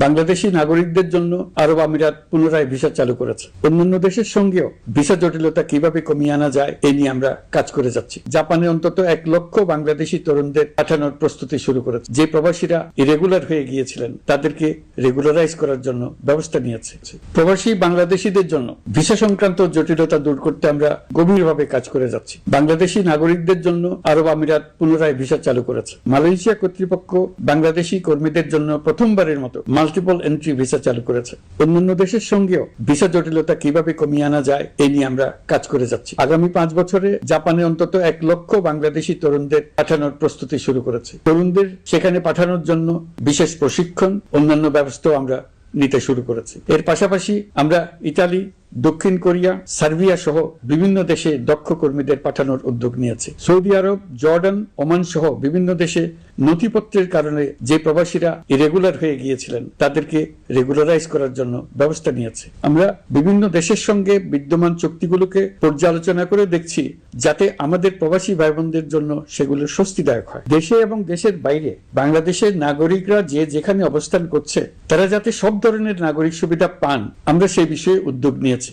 বাংলাদেশি নাগরিকদের জন্য আরব আমিরাত পুনরায় ভিসা চালু করেছে। অন্যান্য দেশের সঙ্গেও ভিসা জটিলতা কিভাবে কমিয়ে আনা যায় এই নিয়ে আমরা কাজ করে যাচ্ছি। জাপানে অন্তত 1 লক্ষ বাংলাদেশি তরুণদের পাঠানোর প্রস্তুতি শুরু করেছে। যে প্রবাসীরা ইরেগুলার হয়ে গিয়েছিলেন তাদেরকে রেগুলারাইজ করার জন্য ব্যবস্থা নিয়েছে। প্রবাসী বাংলাদেশিদের জন্য ভিসা সংক্রান্ত জটিলতা দূর করতে আমরা গভীরভাবে কাজ করে যাচ্ছি। বাংলাদেশি নাগরিকদের জন্য আরব আমিরাত পুনরায় ভিসা চালু করেছে। মালয়েশিয়া কর্তৃপক্ষ বাংলাদেশি কর্মীদের জন্য প্রথমবারের মতো মাল্টিপল এন্ট্রি ভিসা চালু করেছে। অন্যান্য দেশের সঙ্গেও ভিসা জটিলতা কিভাবে কমিয়ে আনা যায় এই নিয়ে আমরা কাজ করে যাচ্ছি। আগামী 5 বছরে জাপানে অন্তত 1 লক্ষ বাংলাদেশি তরুণদের পাঠানোর প্রস্তুতি শুরু করেছে। তরুণদের সেখানে পাঠানোর জন্য বিশেষ প্রশিক্ষণ, অন্যান্য ব্যবস্থাও আমরা নিতে শুরু করেছি। এর পাশাপাশি আমরা ইতালি, দক্ষিণ কোরিয়া, সার্বিয়া সহ বিভিন্ন দেশে দক্ষ কর্মীদের পাঠানোর উদ্যোগ নিয়েছে। সৌদি আরব, জর্ডান, ওমান সহ বিভিন্ন দেশে নথিপত্রের কারণে যে প্রবাসীরা ইরেগুলার হয়ে গিয়েছিলেন তাদেরকে রেগুলারাইজ করার জন্য ব্যবস্থা নিয়েছে। আমরা বিভিন্ন দেশের সঙ্গে বিদ্যমান চুক্তিগুলোকে পর্যালোচনা করে দেখছি যাতে আমাদের প্রবাসী ভাই বোনদের জন্য সেগুলো স্বস্তিদায়ক হয়। দেশে এবং দেশের বাইরে বাংলাদেশের নাগরিকরা যে যেখানে অবস্থান করছে তারা যাতে সব ধরনের নাগরিক সুবিধা পান, আমরা সেই বিষয়ে উদ্যোগ নিয়েছি।